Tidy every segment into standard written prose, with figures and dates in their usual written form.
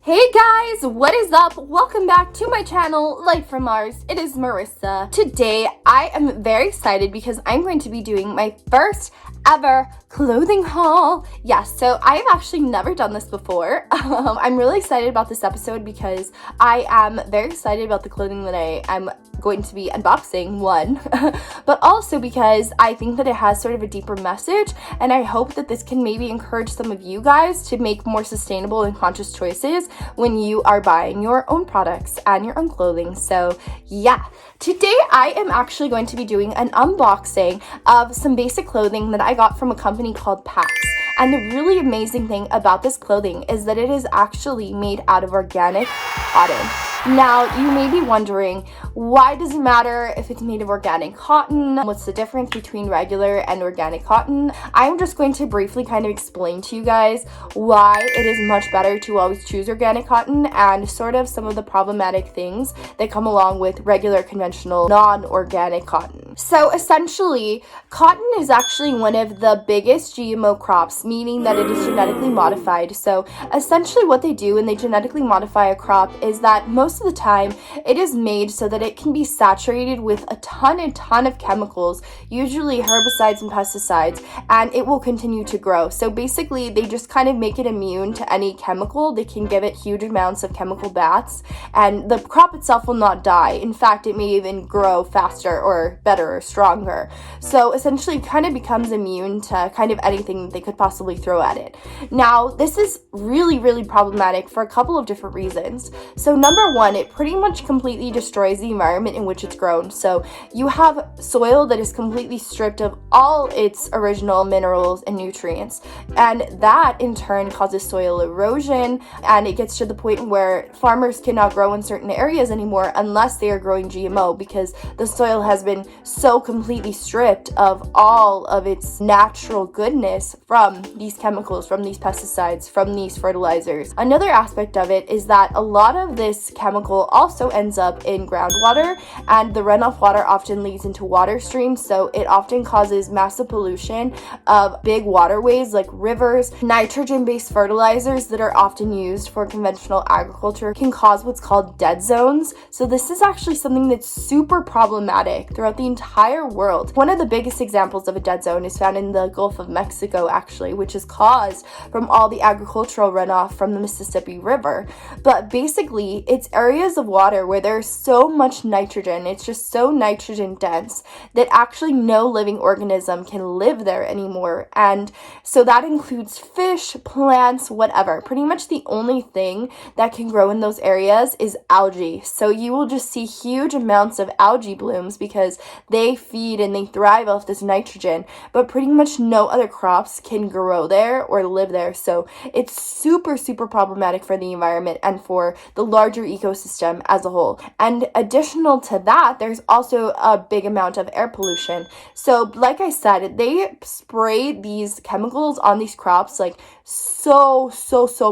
Hey guys, what is up? Welcome back to my channel, Life from Mars. It is Marissa. Today, I am very excited because I'm going to be doing my first ever clothing haul. Yes, so I have actually never done this before. I'm really excited about this episode because I am very excited about the clothing that I am going to be unboxing, one, but also because I think that it has sort of a deeper message, and I hope that this can maybe encourage some of you guys to make more sustainable and conscious choices when you are buying your own products and your own clothing. So yeah, today I am actually going to be doing an unboxing of some basic clothing that I got from a company called PACT. And the really amazing thing about this clothing is that it is actually made out of organic cotton. Now, you may be wondering, why does it matter if it's made of organic cotton? What's the difference between regular and organic cotton? I'm just going to briefly kind of explain to you guys why it is much better to always choose organic cotton and sort of some of the problematic things that come along with regular, conventional, non-organic cotton. So essentially, cotton is actually one of the biggest GMO crops, meaning that it is genetically modified. So essentially what they do when they genetically modify a crop is that most of the time it is made so that it can be saturated with a ton of chemicals, usually herbicides and pesticides, and it will continue to grow. So basically they just kind of make it immune to any chemical. They can give it huge amounts of chemical baths, and the crop itself will not die. In fact, it may even grow faster or better or stronger. So essentially it kind of becomes immune to kind of anything that they could possibly throw at it. Now, this is really problematic for a couple of different reasons. So number one, it pretty much completely destroys the environment in which it's grown. So you have soil that is completely stripped of all its original minerals and nutrients, and that in turn causes soil erosion, and it gets to the point where farmers cannot grow in certain areas anymore unless they are growing GMO, because the soil has been so completely stripped of all of its natural goodness from these chemicals, from these pesticides, from these fertilizers. Another aspect of it is that a lot of this chemical also ends up in groundwater, and the runoff water often leads into water streams, so it often causes massive pollution of big waterways like rivers. Nitrogen-based fertilizers that are often used for conventional agriculture can cause what's called dead zones. So this is actually something that's super problematic throughout the entire world. One of the biggest examples of a dead zone is found in the Gulf of Mexico, actually, which is caused from all the agricultural runoff from the Mississippi River. But basically, it's areas of water where there's so much nitrogen, it's just so nitrogen dense that actually no living organism can live there anymore. And so that includes fish, plants, whatever. Pretty much the only thing that can grow in those areas is algae. So you will just see huge amounts of algae blooms because they feed and they thrive off this nitrogen, but pretty much no other crops can grow there or live there. So it's super problematic for the environment and for the larger ecosystem as a whole. And additional to that, there's also a big amount of air pollution. So like I said, they spray these chemicals on these crops like so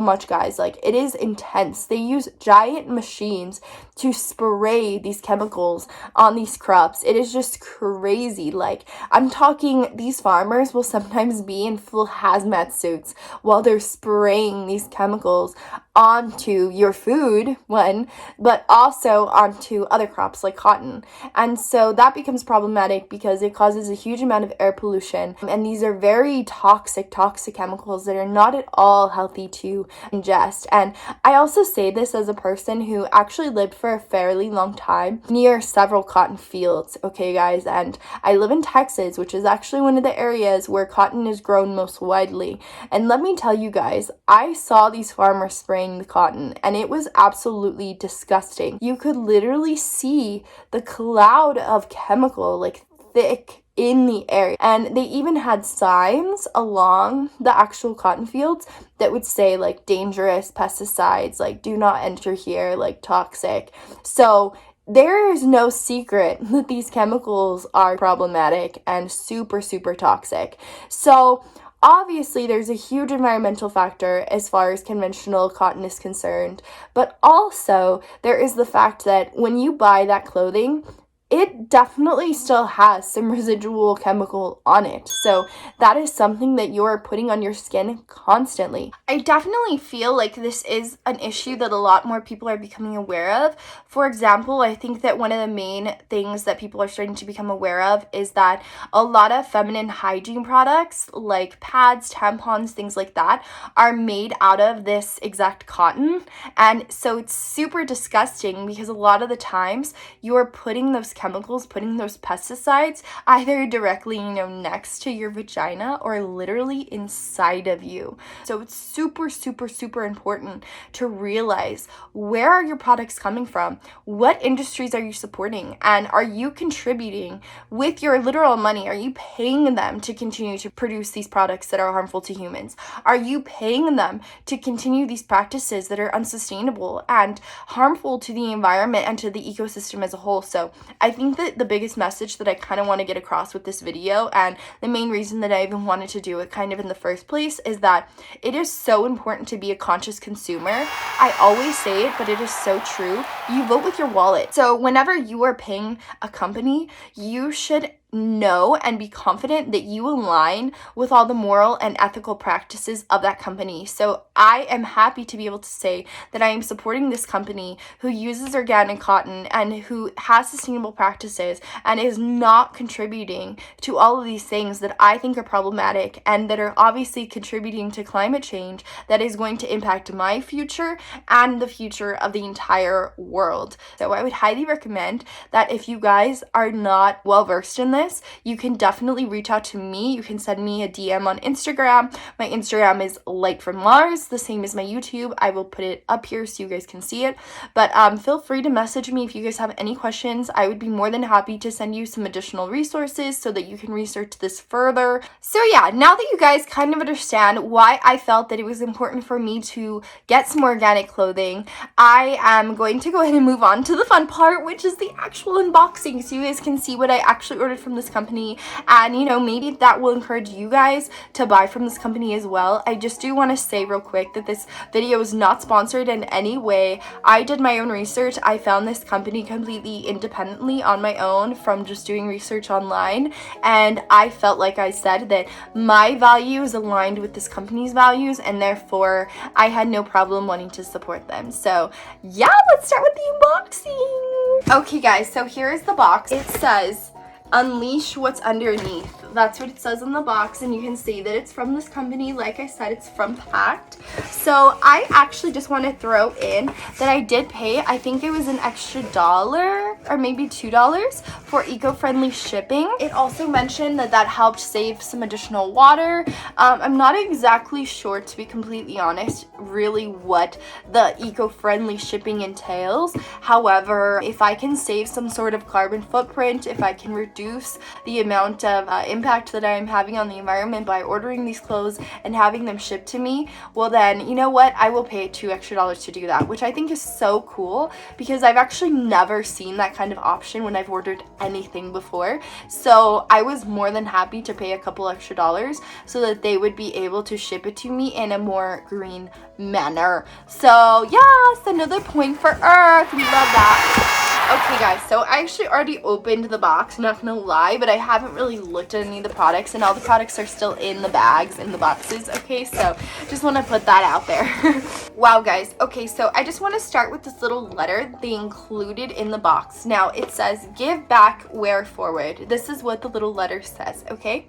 much, guys. Like, it is intense. They use giant machines to spray these chemicals on these crops. It is just crazy. Like, I'm talking, these farmers will sometimes be in full hazmat suits while they're spraying these chemicals onto your food, one, but also onto other crops like cotton. And so that becomes problematic because it causes a huge amount of air pollution, and these are very toxic chemicals that are not at all healthy to ingest. And I also say this as a person who actually lived for a fairly long time near several cotton fields, okay guys, and I live in Texas, which is actually one of the areas where cotton is grown most widely. And let me tell you guys, I saw these farmers spraying the cotton, and it was absolutely disgusting. You could literally see the cloud of chemical, like, thick in the air, and they even had signs along the actual cotton fields that would say like dangerous pesticides, like do not enter here, like toxic. So there is no secret that these chemicals are problematic and super toxic. So obviously, there's a huge environmental factor as far as conventional cotton is concerned, but also there is the fact that when you buy that clothing, it definitely still has some residual chemical on it. So that is something that you're putting on your skin constantly. I definitely feel like this is an issue that a lot more people are becoming aware of. For example, I think that one of the main things that people are starting to become aware of is that a lot of feminine hygiene products like pads, tampons, things like that are made out of this exact cotton. And so it's super disgusting because a lot of the times you're putting those chemicals, putting those pesticides either directly, next to your vagina or literally inside of you. So it's super, super, super important to realize, where are your products coming from? What industries are you supporting? And are you contributing with your literal money? Are you paying them to continue to produce these products that are harmful to humans? Are you paying them to continue these practices that are unsustainable and harmful to the environment and to the ecosystem as a whole? So I think that the biggest message that I kind of want to get across with this video, and the main reason that I even wanted to do it kind of in the first place, is that it is so important to be a conscious consumer. I always say it, but it is so true. You vote with your wallet. So whenever you are paying a company, you should know and be confident that you align with all the moral and ethical practices of that company. So I am happy to be able to say that I am supporting this company who uses organic cotton and who has sustainable practices and is not contributing to all of these things that I think are problematic and that are obviously contributing to climate change that is going to impact my future and the future of the entire world. So I would highly recommend that if you guys are not well versed in this, you can definitely reach out to me. You can send me a DM on Instagram. My Instagram is Light from Mars, the same as my YouTube. I will put it up here so you guys can see it. But feel free to message me if you guys have any questions. I would be more than happy to send you some additional resources so that you can research this further. So yeah, now that you guys kind of understand why I felt that it was important for me to get some organic clothing, I am going to go ahead and move on to the fun part, which is the actual unboxing, so you guys can see what I actually ordered from this company, and maybe that will encourage you guys to buy from this company as well. I just do want to say real quick that this video is not sponsored in any way. I did my own research. I found this company completely independently on my own from just doing research online, and I felt, like I said, that my values aligned with this company's values, and therefore I had no problem wanting to support them. So yeah, let's start with the unboxing. Okay guys, so here is the box. It says unleash what's underneath. That's what it says on the box, and you can see that it's from this company. Like I said, it's from PACT. So I actually just want to throw in that I did pay, I think it was an extra $1 or maybe $2 for eco-friendly shipping. It also mentioned that helped save some additional water. I'm not exactly sure, to be completely honest, really what the eco-friendly shipping entails. However, if I can save some sort of carbon footprint, if I can reduce the amount of impact that I'm having on the environment by ordering these clothes and having them shipped to me, well then, you know what, I will pay $2 extra to do that, which I think is so cool because I've actually never seen that kind of option when I've ordered anything before. So I was more than happy to pay a couple extra dollars so that they would be able to ship it to me in a more green manner. So yes, another point for Earth. We love that. Okay guys, so I actually already opened the box, not gonna lie, but I haven't really looked at any of the products, and all the products are still in the bags, in the boxes, okay? So just want to put that out there. Wow guys, okay, so I just want to start with this little letter they included in the box. Now it says, give back, wear forward. This is what the little letter says, okay?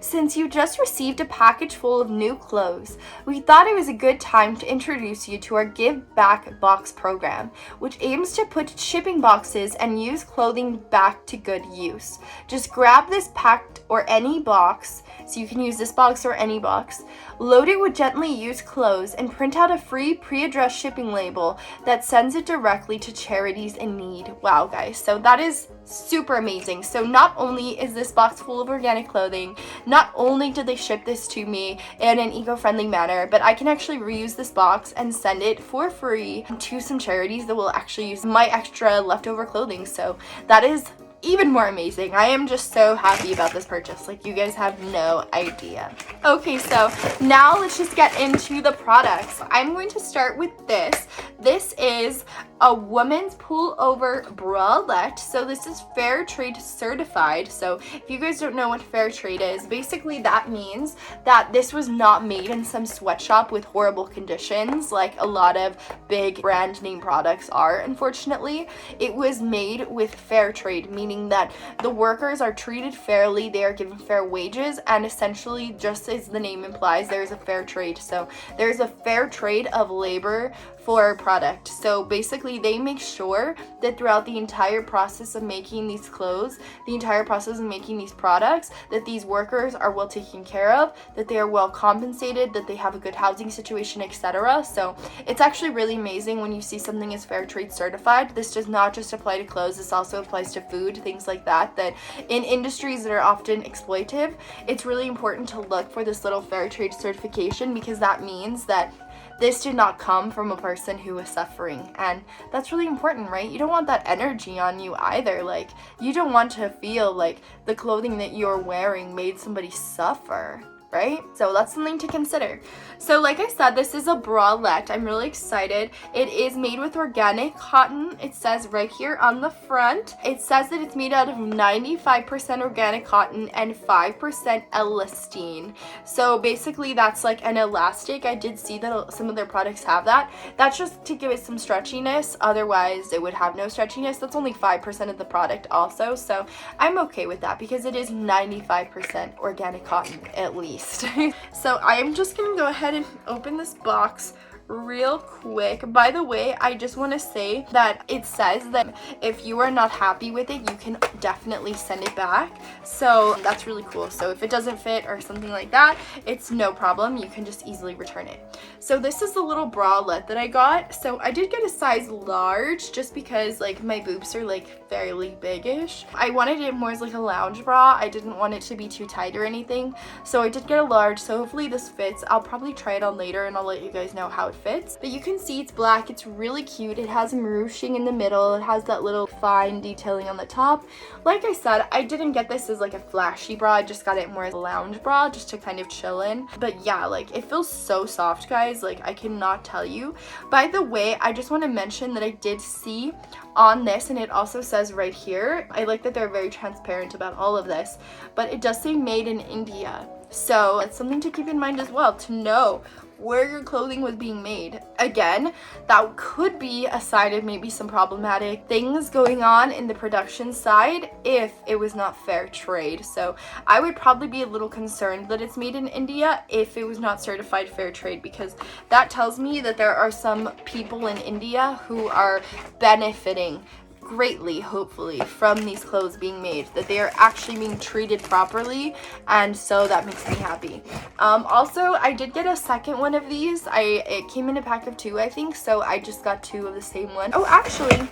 Since you just received a package full of new clothes, we thought it was a good time to introduce you to our Give Back Box program, which aims to put shipping boxes and used clothing back to good use. Just grab this packed or any box, so you can use this box or any box, load it with gently used clothes, and print out a free pre-addressed shipping label that sends it directly to charities in need. Wow guys, so that is super amazing. So not only is this box full of organic clothing, not only did they ship this to me in an eco-friendly manner, but I can actually reuse this box and send it for free to some charities that will actually use my extra leftover clothing. So that is even more amazing. I am just so happy about this purchase. Like, you guys have no idea. Okay, so now let's just get into the products. I'm going to start with this. This is a woman's pullover bralette. So this is fair trade certified. So if you guys don't know what fair trade is, basically that means that this was not made in some sweatshop with horrible conditions like a lot of big brand name products are, unfortunately. It was made with fair trade, meaning that the workers are treated fairly, they are given fair wages, and essentially, just as the name implies, there's a fair trade. So there's a fair trade of labor for a product. So basically they make sure that throughout the entire process of making these clothes, the entire process of making these products, that these workers are well taken care of, that they are well compensated, that they have a good housing situation, etc. So it's actually really amazing when you see something as fair trade certified. This does not just apply to clothes, this also applies to food, things like that, that in industries that are often exploitive, it's really important to look for this little fair trade certification, because that means that this did not come from a person who was suffering, and that's really important, right? You don't want that energy on you either. Like, you don't want to feel like the clothing that you're wearing made somebody suffer, right? So that's something to consider. So like I said, this is a bralette. I'm really excited. It is made with organic cotton. It says right here on the front, it says that it's made out of 95% organic cotton and 5% elastine. So basically that's like an elastic. I did see that some of their products have that. That's just to give it some stretchiness. Otherwise it would have no stretchiness. That's only 5% of the product also. So I'm okay with that because it is 95% organic cotton at least. So I'm just gonna go ahead and open this box real quick. By the way, I just want to say that it says that if you are not happy with it, you can definitely send it back. So that's really cool. So if it doesn't fit or something like that, it's no problem. You can just easily return it. So this is the little bralette that I got. So I did get a size large just because like my boobs are like fairly big-ish. I wanted it more as like a lounge bra. I didn't want it to be too tight or anything. So I did get a large. So hopefully this fits. I'll probably try it on later and I'll let you guys know how it fits. But you can see it's black. It's really cute. It has some ruching in the middle. It has that little fine detailing on the top. Like I said, I didn't get this as like a flashy bra. I just got it more as a lounge bra just to kind of chill in. But yeah, like it feels so soft, guys. Like I cannot tell you. By the way, I just want to mention that I did see on this, and it also says right here, I like that they're very transparent about all of this, but it does say made in India. So it's something to keep in mind as well, to know where your clothing was being made. Again, that could be a side of maybe some problematic things going on in the production side if it was not fair trade. So I would probably be a little concerned that it's made in India if it was not certified fair trade, because that tells me that there are some people in India who are benefiting greatly, hopefully, from these clothes being made, that they are actually being treated properly, and so that makes me happy. Also, I did get a second one of these. It came in a pack of 2, I think, so I just got 2 of the same one. Oh, actually,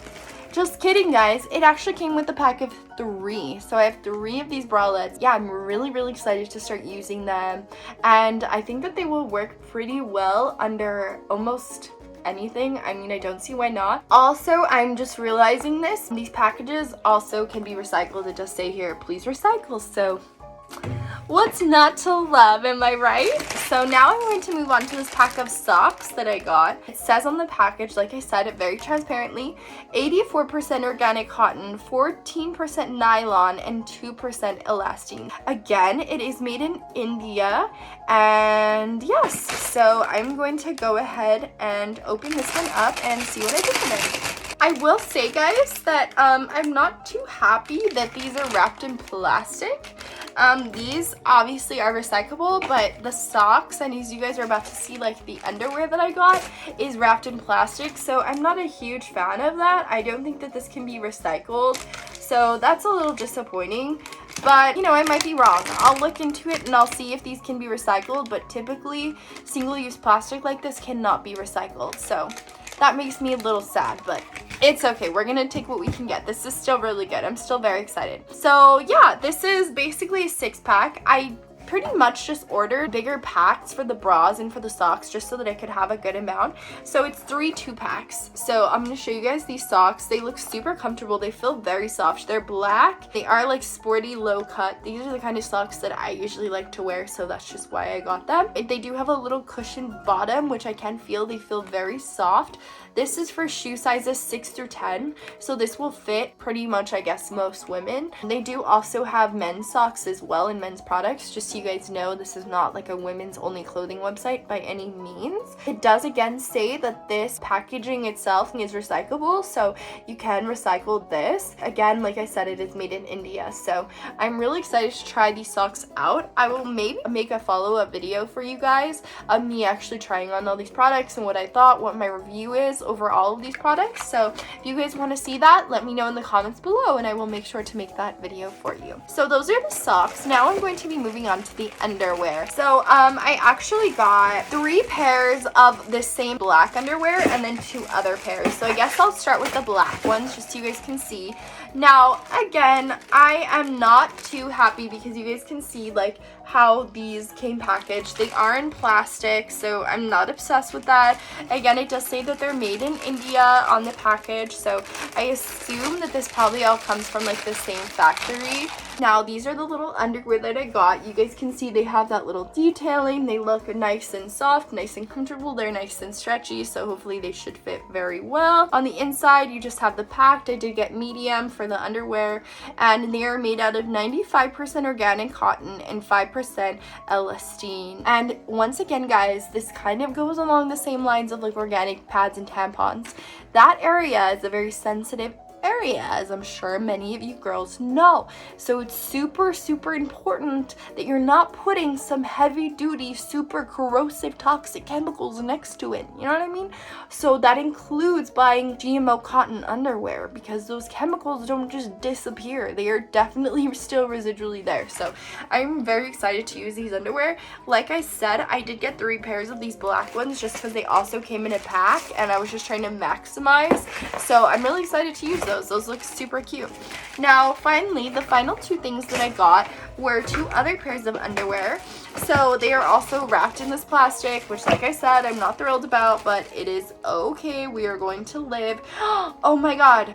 just kidding, guys. It actually came with a pack of 3. So I have 3 of these bralettes. Yeah, I'm really, really excited to start using them, and I think that they will work pretty well under almost anything. I mean, I don't see why not. Also, I'm just realizing this. These packages also can be recycled. It does say here, please recycle. So what's not to love, am I right? So now I'm going to move on to this pack of socks that I got. It says on the package, like I said, it very transparently, 84% organic cotton, 14% nylon, and 2% elastine. Again, it is made in India, and yes, so I'm going to go ahead and open this one up and see what I think of it. I will say, guys, that I'm not too happy that these are wrapped in plastic. These obviously are recyclable, but the socks, and as you guys are about to see, like the underwear that I got is wrapped in plastic, so I'm not a huge fan of that. I don't think that this can be recycled, so that's a little disappointing. But, you know, I might be wrong. I'll look into it and I'll see if these can be recycled, but typically single-use plastic like this cannot be recycled, so that makes me a little sad, but it's okay. We're gonna take what we can get. This is still really good. I'm still very excited. So yeah, this is basically a 6-pack. I pretty much just ordered bigger packs for the bras and for the socks just so that I could have a good amount. So it's 3 2-packs. So I'm going to show you guys these socks. They look super comfortable. They feel very soft. They're black. They are like sporty, low cut. These are the kind of socks that I usually like to wear, so that's just why I got them. They do have a little cushioned bottom, which I can feel. They feel very soft. This is for shoe sizes 6 through 10, so this will fit pretty much, I guess, most women. They do also have men's socks as well and men's products. Just so you guys know, this is not like a women's only clothing website by any means. It does again say that this packaging itself is recyclable, so you can recycle this. Again, like I said, it is made in India, so I'm really excited to try these socks out. I will maybe make a follow-up video for you guys of me actually trying on all these products and what I thought, what my review is over all of these products. So if you guys want to see that, let me know in the comments below and I will make sure to make that video for you. So those are the socks. Now I'm going to be moving on to the underwear. So I actually got 3 pairs of this same black underwear and then 2 other pairs. So I guess I'll start with the black ones just so you guys can see. Now again, I am not too happy because you guys can see like how these came packaged. They are in plastic, so I'm not obsessed with that. Again, it does say that they're made in India on the package, so I assume that this probably all comes from like the same factory. Now these are the little underwear that I got. You guys can see they have that little detailing. They look nice and soft, nice and comfortable. They're nice and stretchy, so hopefully they should fit very well. On the inside, you just have the PACT. I did get medium for the underwear, and they are made out of 95% organic cotton and 5% elastine. And once again, guys, this kind of goes along the same lines of like organic pads and tampons. That area is a very sensitive area, as I'm sure many of you girls know. So it's super important that you're not putting some heavy duty, super corrosive, toxic chemicals next to it. You know what I mean? So that includes buying GMO cotton underwear, because those chemicals don't just disappear. They are definitely still residually there. So I'm very excited to use these underwear. Like I said, I did get 3 pairs of these black ones just because they also came in a pack and I was just trying to maximize. So I'm really excited to use those. Those look super cute. Now, finally, the final 2 things that I got were 2 other pairs of underwear. So they are also wrapped in this plastic, which, like I said, I'm not thrilled about, but it is okay. We are going to live. Oh my god.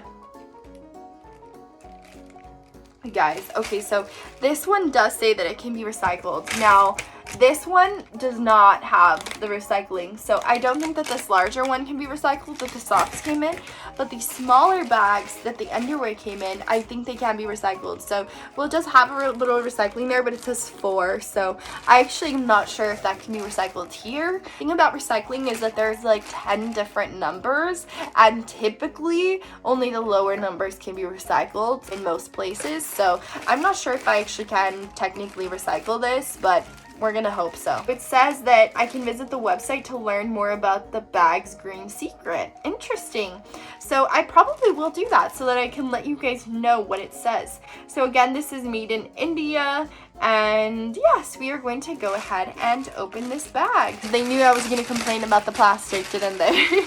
Guys, okay, so this one does say that it can be recycled. Now, this one does not have the recycling, so I don't think that this larger one can be recycled that the socks came in, but the smaller bags that the underwear came in, I think they can be recycled. So well, it does have a little recycling there, but it says 4, so I actually am not sure if that can be recycled here. The thing about recycling is that there's like 10 different numbers, and typically only the lower numbers can be recycled in most places, so I'm not sure if I actually can technically recycle this, but we're gonna hope so. It says that I can visit the website to learn more about the bag's green secret. Interesting. So I probably will do that so that I can let you guys know what it says. So again, this is made in India, and yes, we are going to go ahead and open this bag. They knew I was gonna complain about the plastic, didn't they?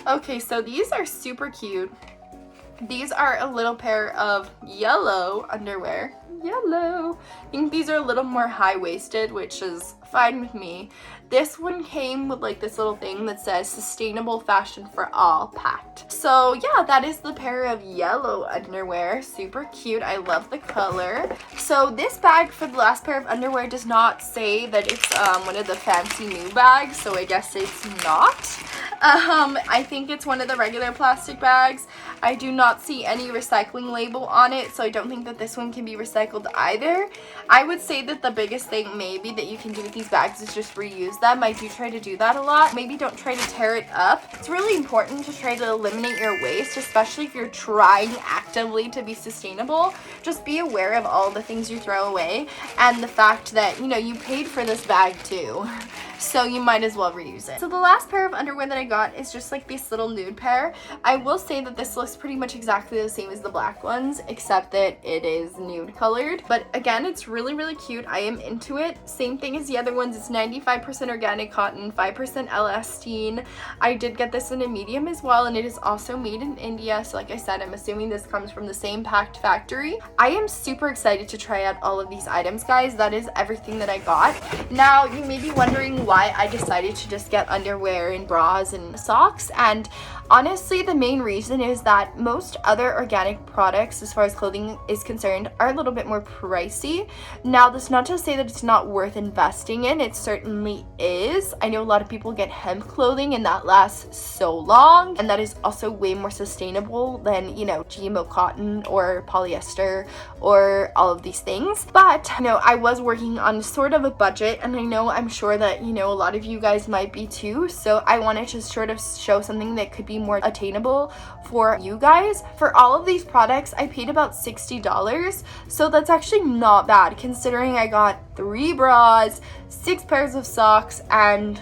Okay, so these are super cute. These are a little pair of yellow underwear. Yellow. I think these are a little more high-waisted, which is fine with me. This one came with like this little thing that says sustainable fashion for all, PACT. So yeah, that is the pair of yellow underwear. Super cute. I love the color. So this bag for the last pair of underwear does not say that it's one of the fancy new bags, so I guess it's not. I think it's one of the regular plastic bags. I do not see any recycling label on it, so I don't think that this one can be recycled either. I would say that the biggest thing maybe that you can do with these bags is just reuse them. I do try to do that a lot. Maybe don't try to tear it up. It's really important to try to eliminate your waste, especially if you're trying actively to be sustainable. Just be aware of all the things you throw away and the fact that, you know, you paid for this bag too. so you might as well reuse it. So the last pair of underwear that I got is just like this little nude pair. I will say that this looks pretty much exactly the same as the black ones, except that it is nude colored. But again, it's really, really cute. I am into it. Same thing as the other ones. It's 95% organic cotton, 5% elastine. I did get this in a medium as well, and it is also made in India. So like I said, I'm assuming this comes from the same PACT factory. I am super excited to try out all of these items, guys. That is everything that I got. Now, you may be wondering why I decided to just get underwear and bras and socks, and honestly, the main reason is that most other organic products, as far as clothing is concerned, are a little bit more pricey. Now, that's not to say that it's not worth investing in. It certainly is. I know a lot of people get hemp clothing, and that lasts so long, and that is also way more sustainable than, you know, GMO cotton or polyester or all of these things. But, you know, I was working on sort of a budget, and I know I'm sure that, you know, a lot of you guys might be too. So I wanted to sort of show something that could be more attainable for you guys. For all of these products, I paid about $60. So that's actually not bad considering I got 3 bras, 6 pairs of socks, and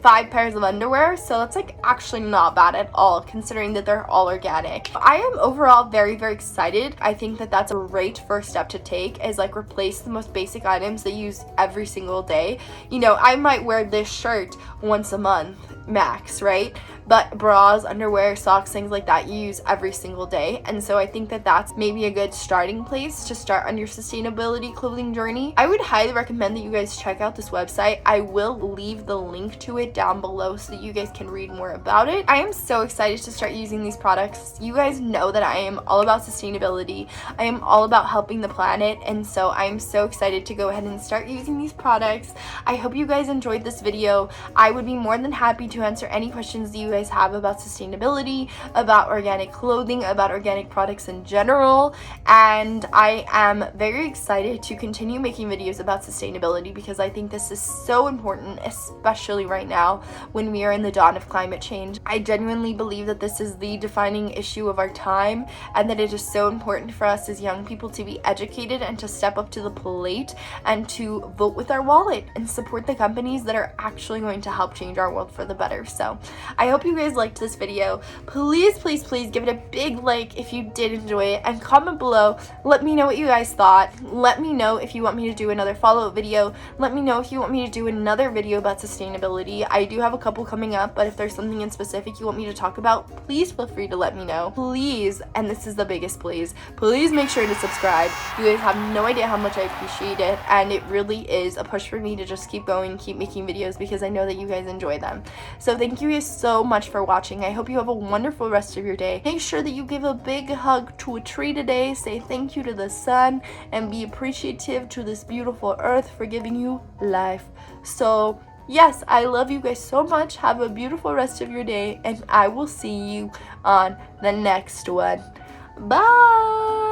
5 pairs of underwear. So that's like actually not bad at all considering that they're all organic. I am overall very, very excited. I think that that's a great first step to take, is like replace the most basic items that you use every single day. You know, I might wear this shirt once a month max, right? But bras, underwear, socks, things like that you use every single day. And so I think that that's maybe a good starting place to start on your sustainability clothing journey. I would highly recommend that you guys check out this website. I will leave the link to it down below so that you guys can read more about it. I am so excited to start using these products. You guys know that I am all about sustainability. I am all about helping the planet, and so I am so excited to go ahead and start using these products. I hope you guys enjoyed this video. I would be more than happy to answer any questions that you guys have about sustainability, about organic clothing, about organic products in general. And I am very excited to continue making videos about sustainability because I think this is so important, especially right now when we are in the dawn of climate change. I genuinely believe that this is the defining issue of our time, and that it is so important for us as young people to be educated and to step up to the plate and to vote with our wallet and support the companies that are actually going to help change our world for the better. So I hope you guys liked this video. Please, please, please give it a big like if you did enjoy it, and comment below. Let me know what you guys thought. Let me know if you want me to do another follow-up video. Let me know if you want me to do another video about sustainability. I do have a couple coming up, but if there's something in specific you want me to talk about, please feel free to let me know. Please, and this is the biggest please make sure to subscribe. You guys have no idea how much I appreciate it, and it really is a push for me to just keep going, keep making videos, because I know that you guys enjoy them. So thank you guys so much for watching. I hope you have a wonderful rest of your day. Make sure that you give a big hug to a tree today, say thank you to the sun, and be appreciative to this beautiful earth for giving you life. So yes, I love you guys so much. Have a beautiful rest of your day, and I will see you on the next one. Bye!